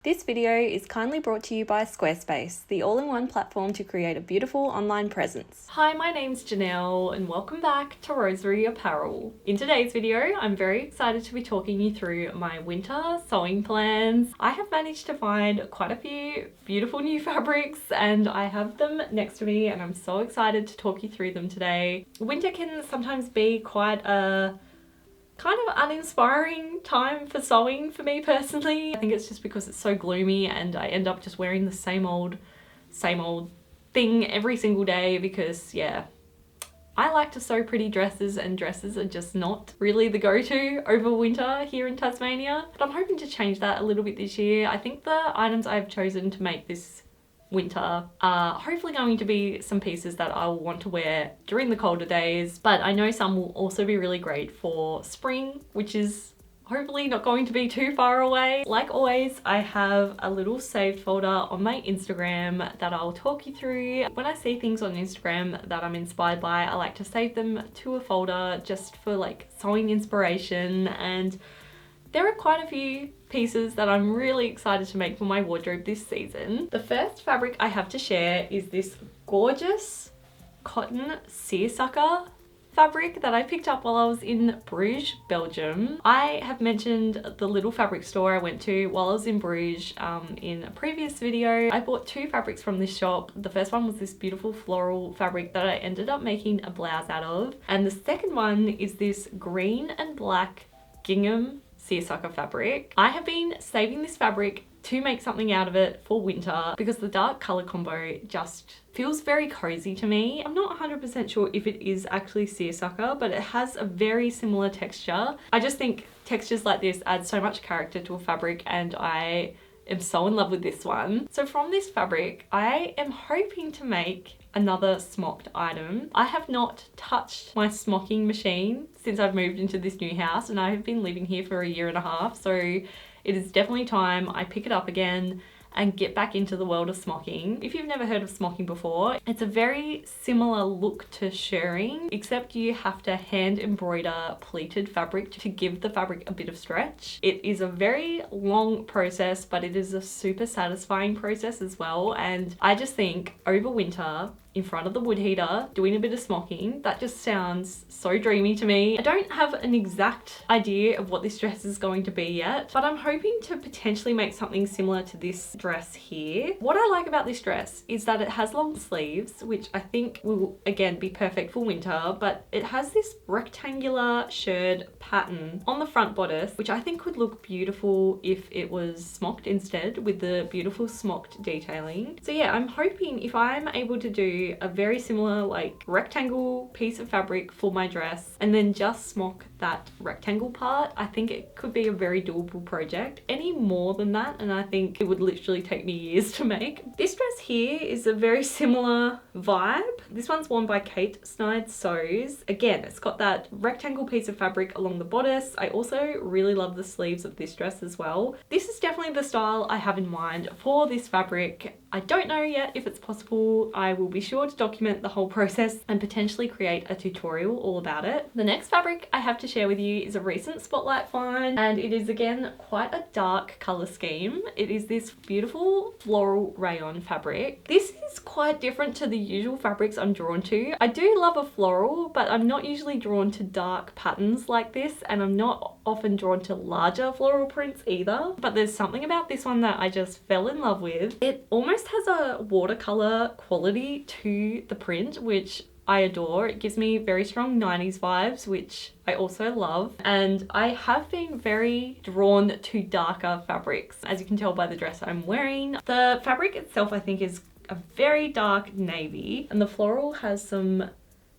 This video is kindly brought to you by Squarespace, the all-in-one platform to create a beautiful online presence. Hi, my name's Janelle and welcome back to Rosery Apparel. In today's video, I'm very excited to be talking you through my winter sewing plans. I have managed to find quite a few beautiful new fabrics and I have them next to me and I'm so excited to talk you through them today. Winter can sometimes be quite a kind of uninspiring time for sewing for me personally. I think it's just because it's so gloomy and I end up just wearing the same old thing every single day because yeah, I like to sew pretty dresses and dresses are just not really the go-to over winter here in Tasmania. But I'm hoping to change that a little bit this year. I think the items I've chosen to make this winter are hopefully going to be some pieces that I will want to wear during the colder days, but I know some will also be really great for spring, which is hopefully not going to be too far away. Like always, I have a little saved folder on my Instagram that I'll talk you through. When I see things on Instagram that I'm inspired by, I like to save them to a folder just for like sewing inspiration, and there are quite a few pieces that I'm really excited to make for my wardrobe this season. The first fabric I have to share is this gorgeous cotton seersucker fabric that I picked up while I was in Bruges, Belgium. I have mentioned the little fabric store I went to while I was in Bruges in a previous video. I bought two fabrics from this shop. The first one was this beautiful floral fabric that I ended up making a blouse out of, and the second one is this green and black gingham seersucker fabric. I have been saving this fabric to make something out of it for winter because the dark color combo just feels very cozy to me. I'm not 100% sure if it is actually seersucker, but it has a very similar texture. I just think textures like this add so much character to a fabric and I am so in love with this one. So from this fabric, I am hoping to make another smocked item. I have not touched my smocking machine since I've moved into this new house and I have been living here for a year and a half, so it is definitely time I pick it up again and get back into the world of smocking. If you've never heard of smocking before, it's a very similar look to shirring, except you have to hand embroider pleated fabric to give the fabric a bit of stretch. It is a very long process, but it is a super satisfying process as well. And I just think over winter, in front of the wood heater, doing a bit of smocking, that just sounds so dreamy to me. I don't have an exact idea of what this dress is going to be yet, but I'm hoping to potentially make something similar to this dress here. What I like about this dress is that it has long sleeves, which I think will again be perfect for winter, but it has this rectangular shirred pattern on the front bodice, which I think would look beautiful if it was smocked instead with the beautiful smocked detailing. So yeah, I'm hoping if I'm able to do a very similar like rectangle piece of fabric for my dress and then just smock that rectangle part, I think it could be a very doable project. Any more than that and I think it would literally take me years to make. This dress here is a very similar vibe. This one's worn by Kate Snide Sews. Again, it's got that rectangle piece of fabric along the bodice. I also really love the sleeves of this dress as well. This is definitely the style I have in mind for this fabric. I don't know yet if it's possible. I will be sure to document the whole process and potentially create a tutorial all about it. The next fabric I have to share with you is a recent Spotlight find, and it is again quite a dark color scheme. It is this beautiful floral rayon fabric. This is quite different to the usual fabrics I'm drawn to. I do love a floral, but I'm not usually drawn to dark patterns like this, and I'm not often drawn to larger floral prints either. But there's something about this one that I just fell in love with. It almost has a watercolor quality to the print, which I adore. It gives me very strong 90s vibes, which I also love. And I have been very drawn to darker fabrics, as you can tell by the dress I'm wearing. The fabric itself I think is a very dark navy, and the floral has some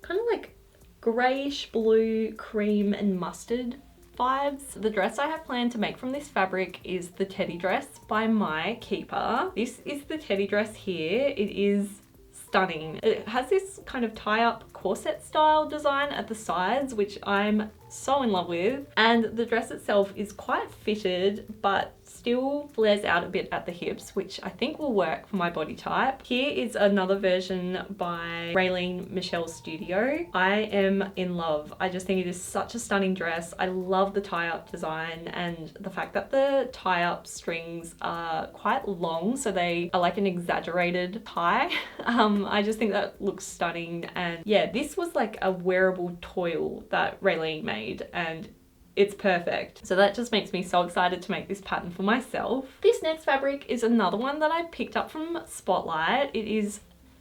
kind of like greyish blue, cream and mustard vibes. The dress I have planned to make from this fabric is the teddy dress by My Keeper. This is the teddy dress here. It is stunning. It has this kind of tie-up corset style design at the sides, which I'm so in love with, and the dress itself is quite fitted but still flares out a bit at the hips, which I think will work for my body type. Here is another version by Raylene Michelle's Studio. I am in love. I just think it is such a stunning dress. I love the tie-up design and the fact that the tie-up strings are quite long, so they are like an exaggerated tie. I just think that looks stunning, and yeah, this was like a wearable toil that Raylene made, and it's perfect. So that just makes me so excited to make this pattern for myself. This next fabric is another one that I picked up from Spotlight. It is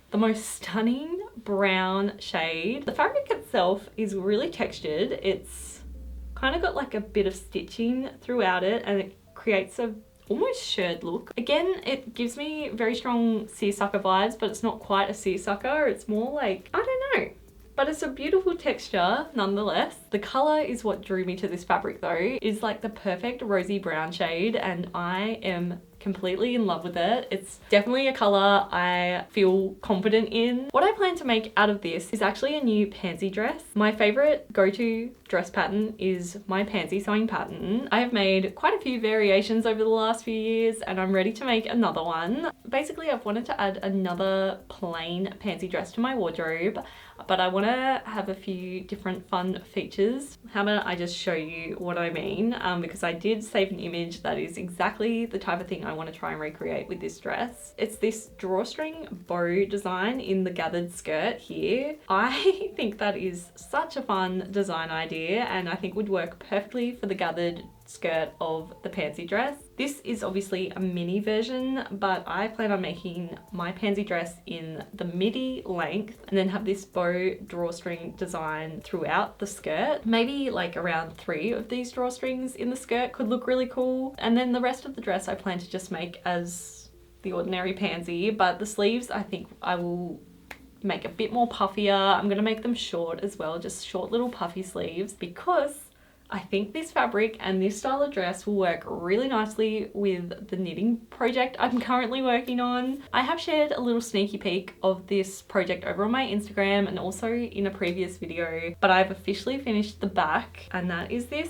the most stunning brown shade. The fabric itself is really textured. It's kind of got like a bit of stitching throughout it, and it creates a almost shirred look. Again, it gives me very strong seersucker vibes, but it's not quite a seersucker. It's more like, I don't know. But it's a beautiful texture nonetheless. The color is what drew me to this fabric though. It is like the perfect rosy brown shade, and I am completely in love with it. It's definitely a color I feel confident in. What I plan to make out of this is actually a new pansy dress. My favorite go-to dress pattern is my pansy sewing pattern. I have made quite a few variations over the last few years, and I'm ready to make another one. Basically, I've wanted to add another plain pansy dress to my wardrobe, but I want to have a few different fun features. How about I just show you what I mean, because I did save an image that is exactly the type of thing I want to try and recreate with this dress. It's this drawstring bow design in the gathered skirt here. I think that is such a fun design idea, and I think would work perfectly for the gathered skirt of the pansy dress. This is obviously a mini version, but I plan on making my pansy dress in the midi length and then have this bow drawstring design throughout the skirt. Maybe like around 3 of these drawstrings in the skirt could look really cool. And then the rest of the dress I plan to just make as the ordinary pansy, but the sleeves I think I will make a bit more puffier. I'm gonna make them short as well, just short little puffy sleeves, because I think this fabric and this style of dress will work really nicely with the knitting project I'm currently working on. I have shared a little sneaky peek of this project over on my Instagram and also in a previous video, but I've officially finished the back, and that is this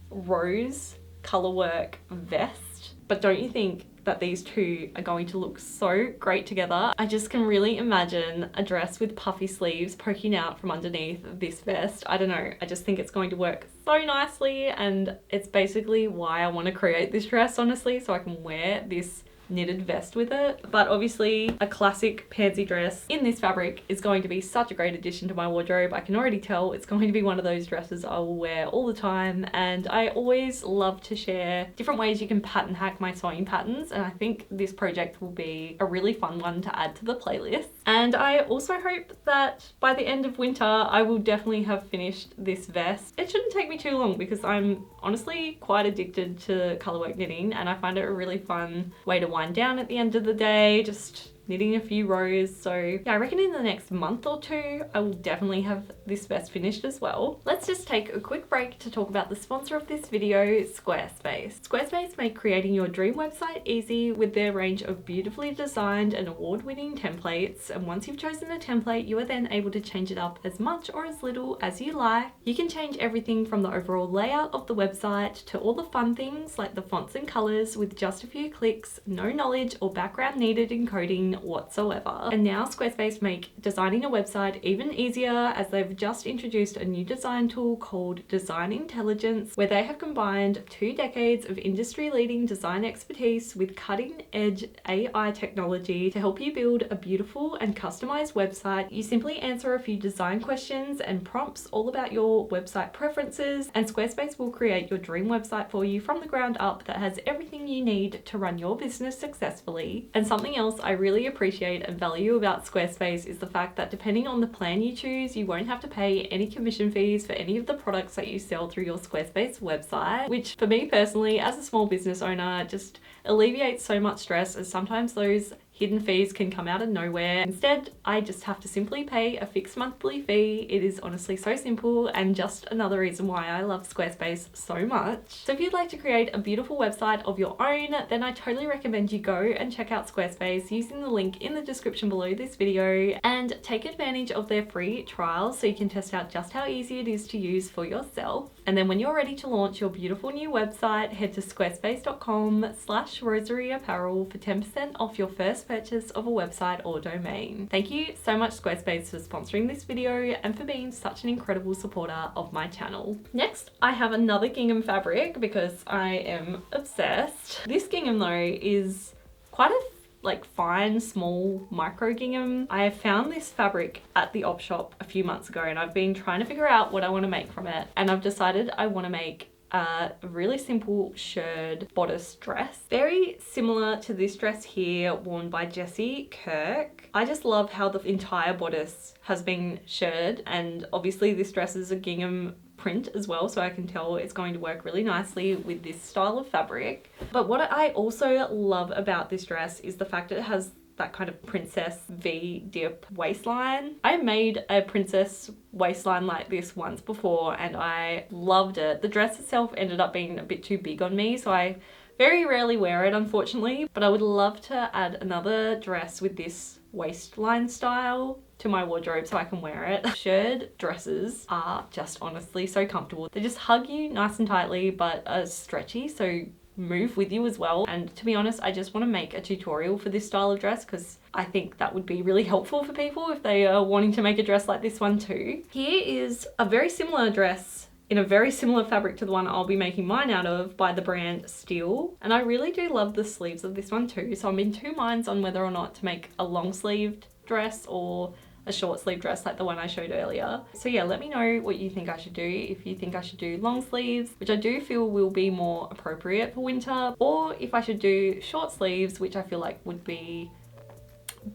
rose colorwork vest. But don't you think that these two are going to look so great together? I just can really imagine a dress with puffy sleeves poking out from underneath this vest. I don't know, I just think it's going to work so nicely, and it's basically why I want to create this dress, honestly, so I can wear this knitted vest with it. But obviously a classic pansy dress in this fabric is going to be such a great addition to my wardrobe. I can already tell it's going to be one of those dresses I will wear all the time, and I always love to share different ways you can pattern hack my sewing patterns, and I think this project will be a really fun one to add to the playlist. And I also hope that by the end of winter I will definitely have finished this vest. It shouldn't take me too long because I'm honestly quite addicted to colorwork knitting, and I find it a really fun way to wind down at the end of the day, just knitting a few rows. So yeah, I reckon in the next month or 2 I will definitely have this vest finished as well. Let's just take a quick break to talk about the sponsor of this video, Squarespace. Squarespace make creating your dream website easy with their range of beautifully designed and award-winning templates, and once you've chosen a template you are then able to change it up as much or as little as you like. You can change everything from the overall layout of the website to all the fun things like the fonts and colors with just a few clicks, no knowledge or background needed in coding whatsoever. And now Squarespace make designing a website even easier, as they've just introduced a new design tool called Design Intelligence, where they have combined 2 decades of industry-leading design expertise with cutting-edge AI technology to help you build a beautiful and customized website. You simply answer a few design questions and prompts all about your website preferences, and Squarespace will create your dream website for you from the ground up that has everything you need to run your business successfully. And something else I really appreciate and value about Squarespace is the fact that depending on the plan you choose, you won't have to pay any commission fees for any of the products that you sell through your Squarespace website, which for me personally as a small business owner just alleviates so much stress, as sometimes those hidden fees can come out of nowhere. Instead, I just have to simply pay a fixed monthly fee. It is honestly so simple and just another reason why I love Squarespace so much. So if you'd like to create a beautiful website of your own, then I totally recommend you go and check out Squarespace using the link in the description below this video and take advantage of their free trial so you can test out just how easy it is to use for yourself. And then when you're ready to launch your beautiful new website, head to squarespace.com/roseryapparel for 10% off your first purchase of a website or domain. Thank you so much Squarespace for sponsoring this video and for being such an incredible supporter of my channel. Next, I have another gingham fabric because I am obsessed. This gingham though is quite a fine small micro gingham. I found this fabric at the op shop a few months ago and I've been trying to figure out what I want to make from it, and I've decided I want to make a really simple shirred bodice dress, very similar to this dress here worn by Jessie Kirk. I just love how the entire bodice has been shirred, and obviously this dress is a gingham print as well, so I can tell it's going to work really nicely with this style of fabric. But what I also love about this dress is the fact that it has that kind of princess V-dip waistline. I made a princess waistline like this once before and I loved it. The dress itself ended up being a bit too big on me, so I very rarely wear it unfortunately, but I would love to add another dress with this waistline style to my wardrobe so I can wear it. Shirred dresses are just honestly so comfortable. They just hug you nice and tightly but are stretchy, so move with you as well. And to be honest, I just want to make a tutorial for this style of dress because I think that would be really helpful for people if they are wanting to make a dress like this one too. Here is a very similar dress in a very similar fabric to the one I'll be making mine out of by the brand Steel. And I really do love the sleeves of this one too, so I'm in two minds on whether or not to make a long sleeved dress or a short sleeve dress like the one I showed earlier. So yeah, let me know what you think I should do. If you think I should do long sleeves, which I do feel will be more appropriate for winter, or if I should do short sleeves, which I feel like would be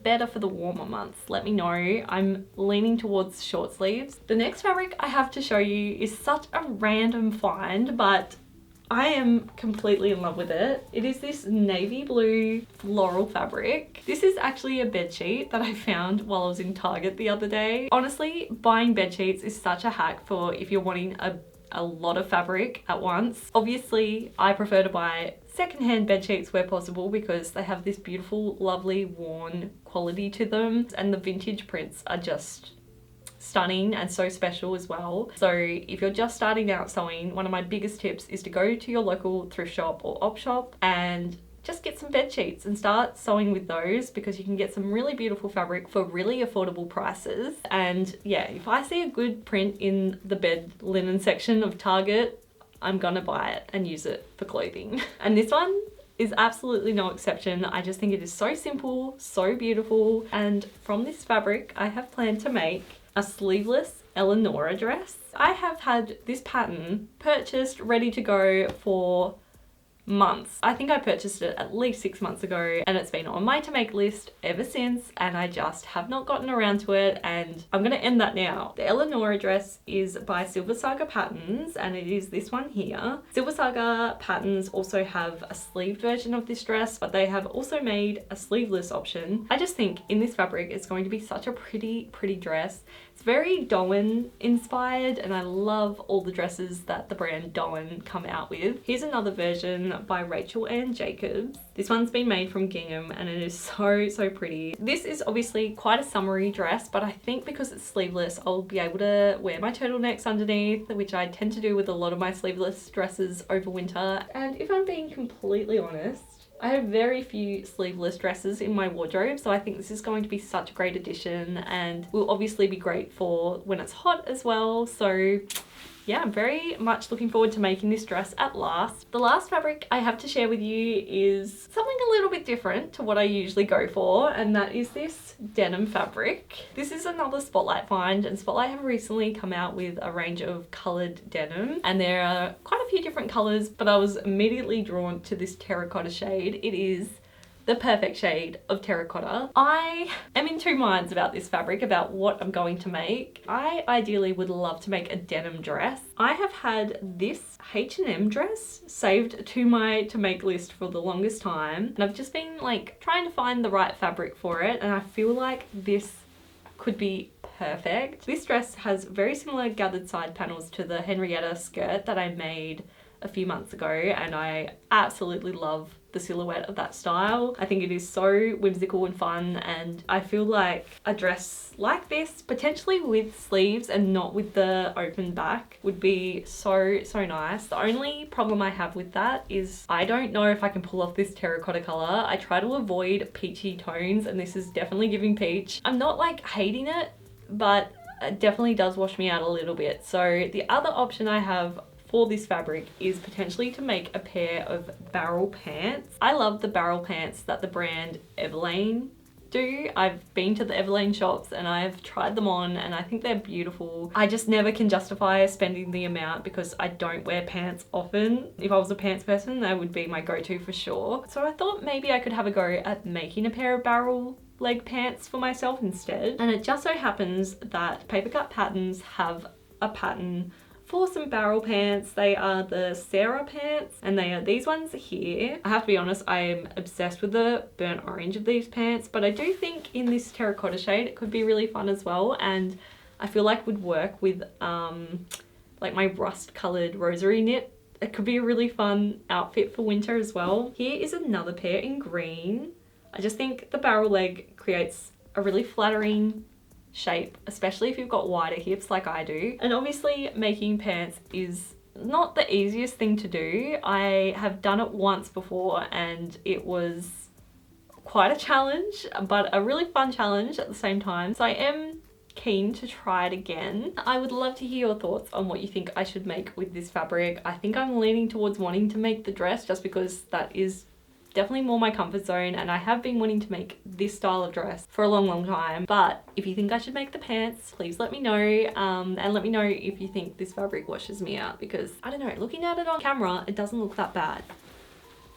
better for the warmer months. Let me know. I'm leaning towards short sleeves. The next fabric I have to show you is such a random find, but I am completely in love with it. It is this navy blue floral fabric. This is actually a bedsheet that I found while I was in Target the other day. Honestly, buying bedsheets is such a hack for if you're wanting a lot of fabric at once. Obviously, I prefer to buy secondhand bed sheets where possible because they have this beautiful, lovely, worn quality to them, and the vintage prints are just stunning and so special as well. So if you're just starting out sewing, one of my biggest tips is to go to your local thrift shop or op shop and just get some bed sheets and start sewing with those, because you can get some really beautiful fabric for really affordable prices. And yeah, if I see a good print in the bed linen section of Target, I'm gonna buy it and use it for clothing. And this one is absolutely no exception. I just think it is so simple, so beautiful. And from this fabric, I have planned to make a sleeveless Eleonora dress. I have had this pattern purchased, ready to go for months. I think I purchased it at least 6 months ago, and it's been on my to make list ever since, and I just have not gotten around to it, and I'm gonna end that now. The Eleonora dress is by Silver Saga Patterns, and it is this one here. Silver Saga Patterns also have a sleeved version of this dress, but they have also made a sleeveless option. I just think in this fabric it's going to be such a pretty dress. It's very Doan inspired, and I love all the dresses that the brand Doan come out with. Here's another version by Rachel Ann Jacobs. This one's been made from gingham and it is so pretty. This is obviously quite a summery dress, but I think because it's sleeveless, I'll be able to wear my turtlenecks underneath, which I tend to do with a lot of my sleeveless dresses over winter. And if I'm being completely honest, I have very few sleeveless dresses in my wardrobe, so I think this is going to be such a great addition and will obviously be great for when it's hot as well. So yeah, I'm very much looking forward to making this dress at last. The last fabric I have to share with you is something a little bit different to what I usually go for, and that is this denim fabric. This is another Spotlight find, and Spotlight have recently come out with a range of coloured denim, and there are quite a few different colours, but I was immediately drawn to this terracotta shade. It is the perfect shade of terracotta. I am in two minds about this fabric, about what I'm going to make. I ideally would love to make a denim dress. I have had this H&M dress saved to my to make list for the longest time, and I've just been like trying to find the right fabric for it, and I feel like this could be perfect. This dress has very similar gathered side panels to the Henrietta skirt that I made a few months ago, and I absolutely love the silhouette of that style. I think it is so whimsical and fun, and I feel like a dress like this, potentially with sleeves and not with the open back, would be so nice. The only problem I have with that is I don't know if I can pull off this terracotta color. I try to avoid peachy tones, and this is definitely giving peach. I'm not like hating it, but it definitely does wash me out a little bit. So the other option I have for this fabric is potentially to make a pair of barrel pants. I love the barrel pants that the brand Everlane do. I've been to the Everlane shops and I've tried them on, and I think they're beautiful. I just never can justify spending the amount because I don't wear pants often. If I was a pants person, that would be my go-to for sure. So I thought maybe I could have a go at making a pair of barrel leg pants for myself instead. And it just so happens that Paper Cut Patterns have a pattern for some barrel pants. They are the Sarah pants, and they are these ones here. I have to be honest, I am obsessed with the burnt orange of these pants, but I do think in this terracotta shade it could be really fun as well, and I feel like would work with like my rust colored Rosery knit. It could be a really fun outfit for winter as well. Here is another pair in green. I just think the barrel leg creates a really flattering shape, especially if you've got wider hips like I do. And obviously making pants is not the easiest thing to do. I have done it once before and it was quite a challenge, but a really fun challenge at the same time. So I am keen to try it again. I would love to hear your thoughts on what you think I should make with this fabric. I think I'm leaning towards wanting to make the dress just because that is definitely more my comfort zone, and I have been wanting to make this style of dress for a long time. But if you think I should make the pants, please let me know, and let me know if you think this fabric washes me out, because I don't know, looking at it on camera it doesn't look that bad.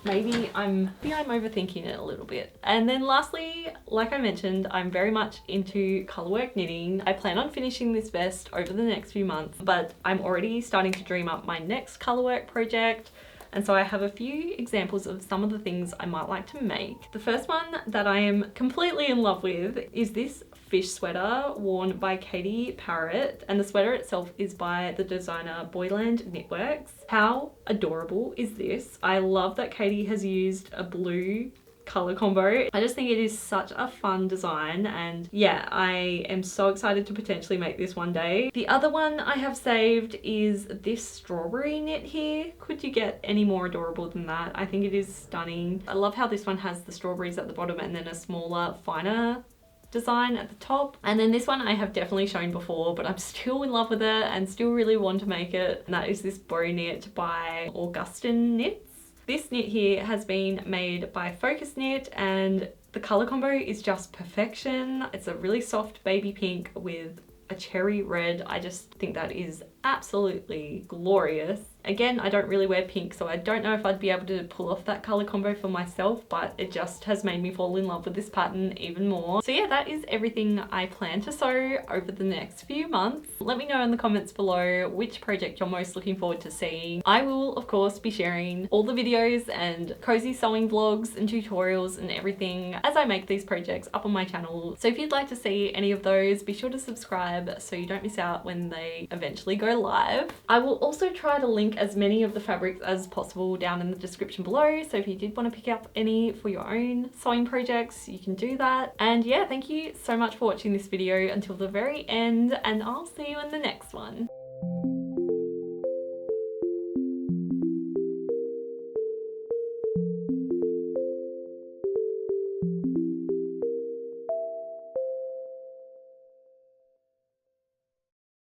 Maybe I'm overthinking it a little bit. And then lastly, like I mentioned, I'm very much into colorwork knitting. I plan on finishing this vest over the next few months, but I'm already starting to dream up my next colorwork project. And so I have a few examples of some of the things I might like to make. The first one that I am completely in love with is this fish sweater worn by Katie Parrott, and the sweater itself is by the designer Boyland Knitworks. How adorable is this? I love that Katie has used a blue color combo. I just think it is such a fun design, and yeah, I am so excited to potentially make this one day. The other one I have saved is this strawberry knit here. Could you get any more adorable than that? I think it is stunning. I love how this one has the strawberries at the bottom and then a smaller, finer design at the top. And then this one I have definitely shown before, but I'm still in love with it and still really want to make it, and that is this bow knit by Augustin Knits. This knit here has been made by Focus Knit, and the color combo is just perfection. It's a really soft baby pink with a cherry red. I just think that is absolutely glorious. Again, I don't really wear pink, so I don't know if I'd be able to pull off that color combo for myself, but it just has made me fall in love with this pattern even more. So yeah, that is everything I plan to sew over the next few months. Let me know in the comments below which project you're most looking forward to seeing. I will, of course, be sharing all the videos and cozy sewing vlogs and tutorials and everything as I make these projects up on my channel. So if you'd like to see any of those, be sure to subscribe so you don't miss out when they eventually go live. I will also try to link as many of the fabrics as possible down in the description below, so if you did want to pick up any for your own sewing projects, you can do that. And yeah, thank you so much for watching this video until the very end, and I'll see you in the next one.